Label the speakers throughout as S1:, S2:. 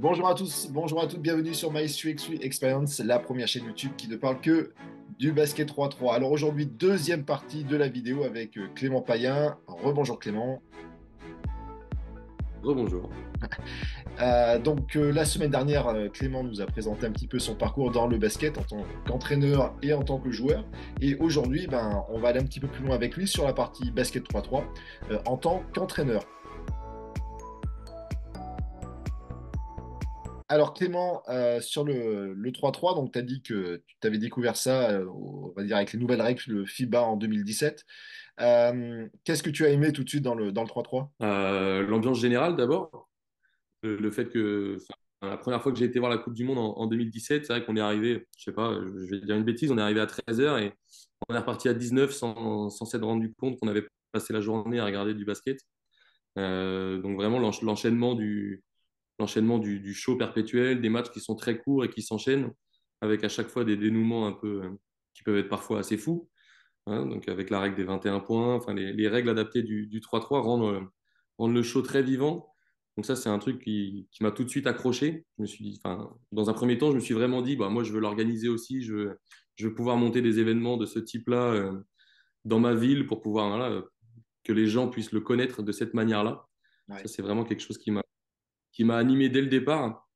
S1: Bonjour à tous, bonjour à toutes, bienvenue sur My UX Experience, la première chaîne YouTube qui ne parle que du basket 3-3. Alors aujourd'hui, deuxième partie de la vidéo avec Clément Payen. Rebonjour Clément.
S2: Rebonjour.
S1: La semaine dernière, Clément nous a présenté un petit peu son parcours dans le basket en tant qu'entraîneur et en tant que joueur. Et aujourd'hui, on va aller un petit peu plus loin avec lui sur la partie basket 3-3 en tant qu'entraîneur. Alors Clément, sur le 3-3, donc tu as dit que tu avais découvert ça, on va dire avec les nouvelles règles, le FIBA en 2017. Qu'est-ce que tu as aimé tout de suite dans le 3-3?
S2: L'ambiance générale d'abord, le fait que la première fois que j'ai été voir la Coupe du Monde en 2017, c'est vrai qu'on est arrivé, je sais pas, je vais dire une bêtise, on est arrivé à 13h et on est reparti à 19 sans s'être rendu compte qu'on avait passé la journée à regarder du basket. Donc vraiment l'enchaînement du show perpétuel, des matchs qui sont très courts et qui s'enchaînent avec à chaque fois des dénouements un peu qui peuvent être parfois assez fous. Hein, donc avec la règle des 21 points, enfin les règles adaptées du 3-3 rendent le show très vivant. Donc ça, c'est un truc qui m'a tout de suite accroché. Je me suis dit, enfin, dans un premier temps, je me suis vraiment dit, bah, moi, je veux l'organiser aussi. Je veux pouvoir monter des événements de ce type-là dans ma ville pour pouvoir, voilà, que les gens puissent le connaître de cette manière-là. Ça,
S1: Ouais.
S2: c'est vraiment quelque chose qui m'a animé dès le départ.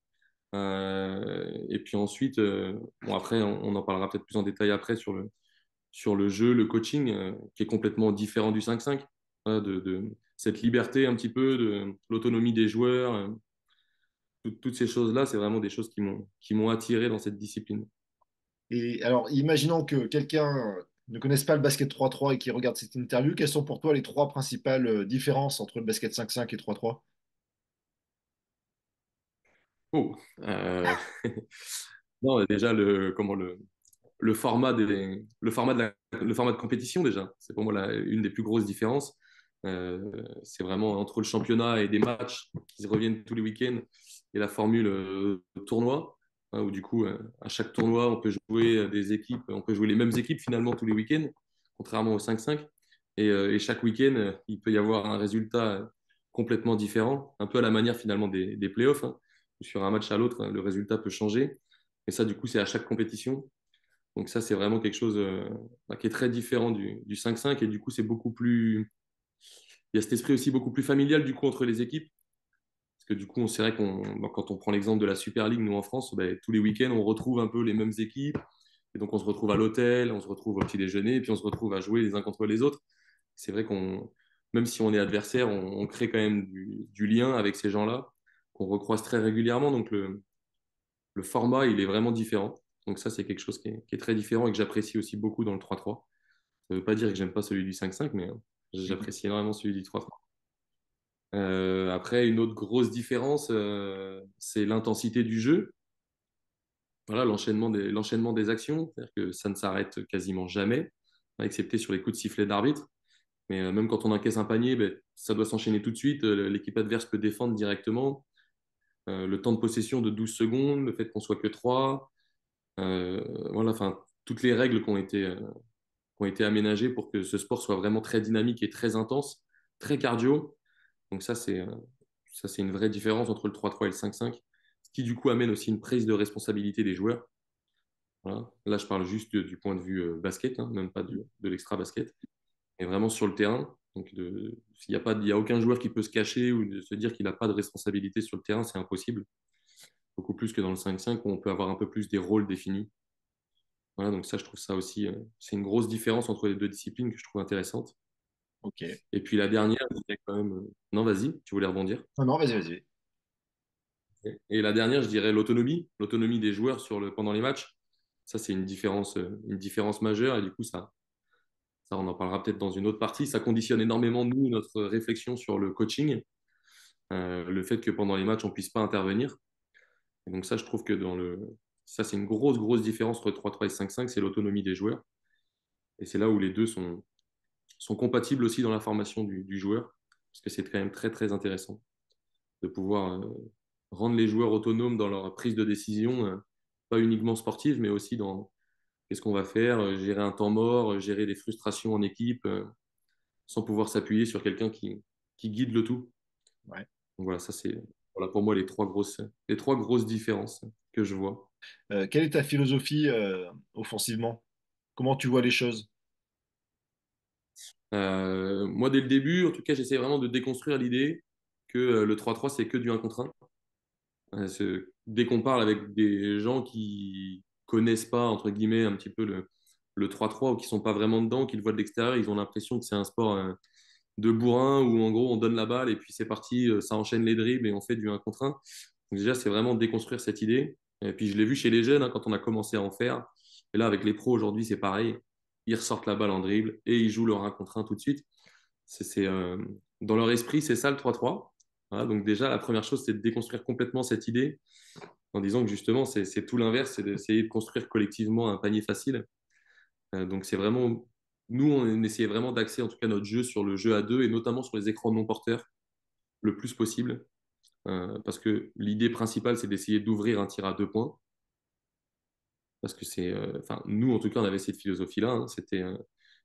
S2: Et puis ensuite, bon, après, on en parlera peut-être plus en détail après sur le jeu, le coaching, qui est complètement différent du 5-5, hein, de cette liberté un petit peu, de l'autonomie des joueurs, toutes ces choses-là, c'est vraiment des choses qui m'ont attiré dans cette discipline.
S1: Et alors, imaginons que quelqu'un ne connaisse pas le basket 3-3 et qui regarde cette interview, quelles sont pour toi les trois principales différences entre le basket 5-5 et 3-3?
S2: Oh, non, déjà le format le format de compétition déjà, c'est pour moi une des plus grosses différences. C'est vraiment entre le championnat et des matchs qui se reviennent tous les week-ends et la formule tournoi, hein, où du coup à chaque tournoi on peut jouer des équipes, on peut jouer les mêmes équipes finalement tous les week-ends, contrairement au 5-5. Et chaque week-end il peut y avoir un résultat complètement différent, un peu à la manière finalement des playoffs, hein. Sur un match à l'autre, le résultat peut changer. Et ça, du coup, c'est à chaque compétition. Donc ça, c'est vraiment quelque chose qui est très différent du 5-5. Et du coup, c'est beaucoup plus... Il y a cet esprit aussi beaucoup plus familial, du coup, entre les équipes. Parce que du coup, c'est vrai quand on prend l'exemple de la Super League, nous en France, ben, tous les week-ends, on retrouve un peu les mêmes équipes. Et donc, on se retrouve à l'hôtel, on se retrouve au petit déjeuner, et puis on se retrouve à jouer les uns contre les autres. C'est vrai même si on est adversaire, on crée quand même du lien avec ces gens-là, qu'on recroise très régulièrement. Donc, le format, il est vraiment différent. Donc ça, c'est quelque chose qui est très différent et que j'apprécie aussi beaucoup dans le 3-3. Ça ne veut pas dire que j'aime pas celui du 5-5, mais j'apprécie énormément celui du 3-3. Après, une autre grosse différence, c'est l'intensité du jeu. Voilà, l'enchaînement des actions, c'est-à-dire que ça ne s'arrête quasiment jamais, excepté sur les coups de sifflet d'arbitre. Mais même quand on encaisse un panier, ben, ça doit s'enchaîner tout de suite. L'équipe adverse peut défendre directement. Le temps de possession de 12 secondes, le fait qu'on soit que 3. Voilà, enfin, toutes les règles qui ont été aménagées pour que ce sport soit vraiment très dynamique et très intense, très cardio. Donc ça, c'est une vraie différence entre le 3-3 et le 5-5, ce qui du coup amène aussi une prise de responsabilité des joueurs. Voilà. Là, je parle juste du point de vue basket, hein, même pas de l'extra basket, et vraiment sur le terrain. Donc, il y a aucun joueur qui peut se cacher ou de se dire qu'il n'a pas de responsabilité sur le terrain, c'est impossible. Beaucoup plus que dans le 5-5 où on peut avoir un peu plus des rôles définis. Voilà, donc ça, je trouve ça aussi, c'est une grosse différence entre les deux disciplines que je trouve intéressante.
S1: Ok.
S2: Et puis la dernière, je dirais quand même, non, vas-y, tu voulais rebondir.
S1: Non, non, vas-y, vas-y.
S2: Et la dernière, je dirais l'autonomie des joueurs pendant les matchs. Ça, c'est une différence majeure. Et du coup, ça, on en parlera peut-être dans une autre partie. Ça conditionne énormément, nous, notre réflexion sur le coaching. Le fait que pendant les matchs, on puisse pas intervenir. Et donc ça, je trouve que ça, c'est une grosse, grosse différence entre 3-3 et 5-5, c'est l'autonomie des joueurs. Et c'est là où les deux sont compatibles aussi dans la formation du joueur, parce que c'est quand même très, très intéressant de pouvoir rendre les joueurs autonomes dans leur prise de décision, pas uniquement sportive, mais aussi dans qu'est-ce qu'on va faire, gérer un temps mort, gérer des frustrations en équipe, sans pouvoir s'appuyer sur quelqu'un qui guide le tout.
S1: Ouais.
S2: Donc voilà, ça Voilà pour moi les trois grosses différences que je vois.
S1: Quelle est ta philosophie offensivement? Comment tu vois les choses?
S2: Moi, dès le début, en tout cas, j'essaie vraiment de déconstruire l'idée que le 3-3, c'est que du 1 contre 1. Dès qu'on parle avec des gens qui connaissent pas, entre guillemets, un petit peu le 3-3 ou qui sont pas vraiment dedans, qui le voient de l'extérieur, ils ont l'impression que c'est un sport de bourrin où en gros on donne la balle et puis c'est parti, ça enchaîne les dribbles et on fait du 1 contre 1. Donc déjà, c'est vraiment déconstruire cette idée. Et puis je l'ai vu chez les jeunes hein, quand on a commencé à en faire. Et là, avec les pros aujourd'hui, c'est pareil. Ils ressortent la balle en dribble et ils jouent leur 1 contre 1 tout de suite. Dans leur esprit, c'est ça le 3-3. Voilà, donc déjà, la première chose, c'est de déconstruire complètement cette idée en disant que justement, c'est tout l'inverse, c'est d'essayer de construire collectivement un panier facile. Donc c'est vraiment, nous, on essayait vraiment d'axer en tout cas notre jeu sur le jeu à deux et notamment sur les écrans non porteurs le plus possible. Parce que l'idée principale, c'est d'essayer d'ouvrir un tir à 2 points. Parce que enfin, nous, en tout cas, on avait cette philosophie-là. Hein.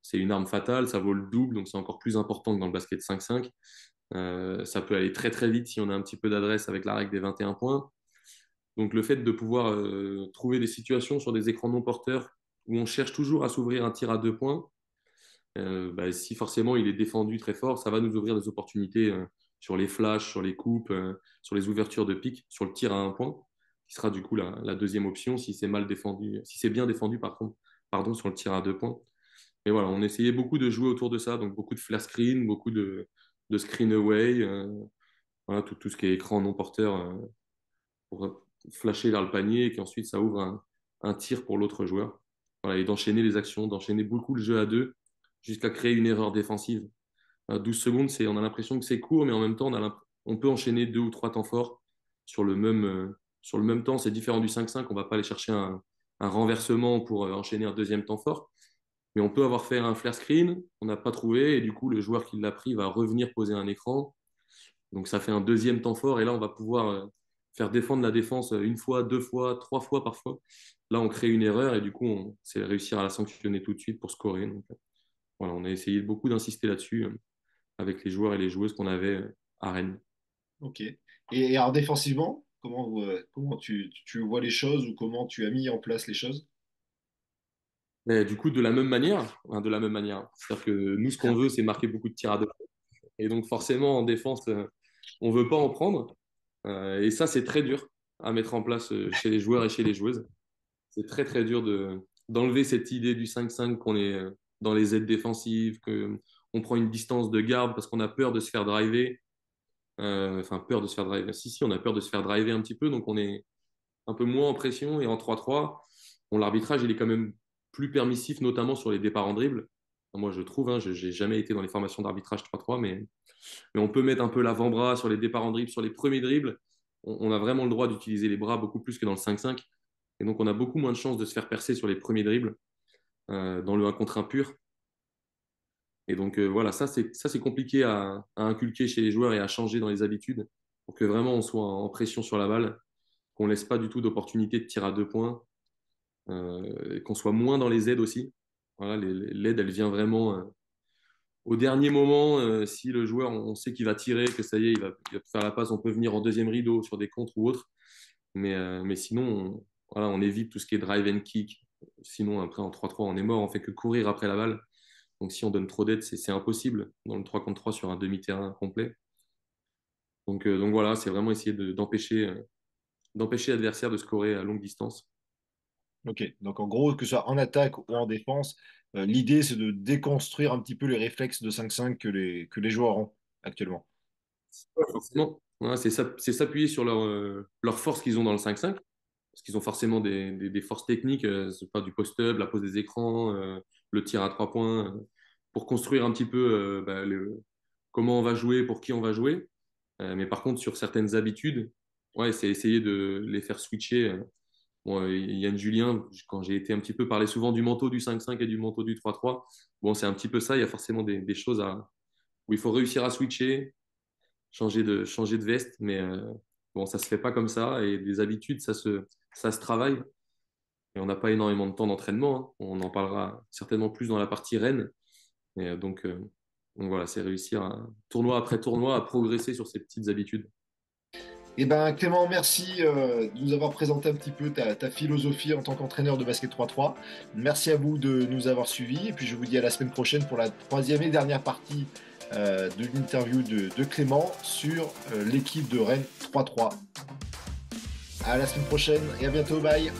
S2: C'est une arme fatale, ça vaut le double, donc c'est encore plus important que dans le basket 5-5. Ça peut aller très très vite si on a un petit peu d'adresse avec la règle des 21 points. Donc le fait de pouvoir trouver des situations sur des écrans non porteurs où on cherche toujours à s'ouvrir un tir à 2 points, bah, si forcément il est défendu très fort, ça va nous ouvrir des opportunités sur les flashs, sur les coupes, sur les ouvertures de pique, sur le tir à 1 point, qui sera du coup la deuxième option si c'est mal défendu, si c'est bien défendu par contre, pardon, sur le tir à 2 points. Mais voilà, on essayait beaucoup de jouer autour de ça, donc beaucoup de flare screen, beaucoup de screen away, voilà, tout ce qui est écran non porteur pour flasher vers le panier et qu'ensuite ça ouvre un tir pour l'autre joueur. Voilà, et d'enchaîner les actions, d'enchaîner beaucoup le jeu à deux jusqu'à créer une erreur défensive. 12 secondes, on a l'impression que c'est court, mais en même temps, on peut enchaîner 2 ou 3 temps forts sur le même temps. C'est différent du 5-5, on ne va pas aller chercher un renversement pour enchaîner un deuxième temps fort. Mais on peut avoir fait un flare screen, on n'a pas trouvé, et du coup, le joueur qui l'a pris va revenir poser un écran. Donc ça fait un deuxième temps fort, et là, on va pouvoir faire défendre la défense 1 fois, 2 fois, 3 fois parfois. Là, on crée une erreur, et du coup, c'est réussir à la sanctionner tout de suite pour scorer. Donc, voilà, on a essayé beaucoup d'insister là-dessus avec les joueurs et les joueuses qu'on avait à Rennes.
S1: Ok. Et alors défensivement, comment tu vois les choses ou comment tu as mis en place les choses?
S2: Mais du coup, de la même manière, hein, de la même manière. C'est-à-dire que nous, ce qu'on veut, c'est marquer beaucoup de tirs à deux. Et donc, forcément, en défense, on ne veut pas en prendre. Et ça, c'est très dur à mettre en place chez les joueurs et chez les joueuses. C'est très, très dur d'enlever cette idée du 5-5 qu'on est dans les aides défensives, qu'on prend une distance de garde parce qu'on a peur de se faire driver. Enfin, peur de se faire driver. Si, on a peur de se faire driver un petit peu. Donc, on est un peu moins en pression. Et en 3-3, bon, l'arbitrage, il est quand même plus permissif, notamment sur les départs en dribble. Moi, je trouve, hein, je n'ai jamais été dans les formations d'arbitrage 3-3, mais on peut mettre un peu l'avant-bras sur les départs en dribble, sur les premiers dribbles. On a vraiment le droit d'utiliser les bras beaucoup plus que dans le 5-5. Et donc, on a beaucoup moins de chances de se faire percer sur les premiers dribbles dans le 1 contre 1 pur. Et donc, voilà, ça, c'est compliqué à inculquer chez les joueurs et à changer dans les habitudes pour que vraiment on soit en pression sur la balle, qu'on ne laisse pas du tout d'opportunité de tir à 2 points, qu'on soit moins dans les aides aussi. Voilà, l'aide, elle vient vraiment au dernier moment. Si le joueur, on sait qu'il va tirer, que ça y est, il va faire la passe, on peut venir en deuxième rideau sur des contres ou autres. Mais sinon, voilà, on évite tout ce qui est drive and kick. Sinon, après, en 3-3, on est mort, on fait que courir après la balle. Donc, si on donne trop d'aide, c'est impossible dans le 3 contre 3 sur un demi-terrain complet. Donc voilà, c'est vraiment essayer d'empêcher l'adversaire de scorer à longue distance.
S1: Ok. Donc en gros, que ce soit en attaque ou en défense, l'idée c'est de déconstruire un petit peu les réflexes de 5-5 que les joueurs ont actuellement.
S2: Ouais, forcément. Voilà, c'est s'appuyer sur leur force qu'ils ont dans le 5-5, parce qu'ils ont forcément des forces techniques, c'est pas du post-up, la pose des écrans, le tir à 3 points, pour construire un petit peu bah, comment on va jouer, pour qui on va jouer. Mais par contre, sur certaines habitudes, ouais, c'est essayer de les faire switcher. Bon, Yann Julien, quand j'ai été un petit peu parler souvent du manteau du 5-5 et du manteau du 3-3, bon, c'est un petit peu ça. Il y a forcément des choses où il faut réussir à switcher, changer de veste, mais bon, ça se fait pas comme ça. Et des habitudes, ça se travaille. Et on n'a pas énormément de temps d'entraînement. Hein. On en parlera certainement plus dans la partie Rennes. Et, donc voilà, c'est réussir tournoi après tournoi à progresser sur ces petites habitudes.
S1: Eh ben, Clément, merci de nous avoir présenté un petit peu ta philosophie en tant qu'entraîneur de basket 3-3. Merci à vous de nous avoir suivis. Et puis, je vous dis à la semaine prochaine pour la troisième et dernière partie de l'interview de Clément sur l'équipe de Rennes 3-3. À la semaine prochaine et à bientôt. Bye.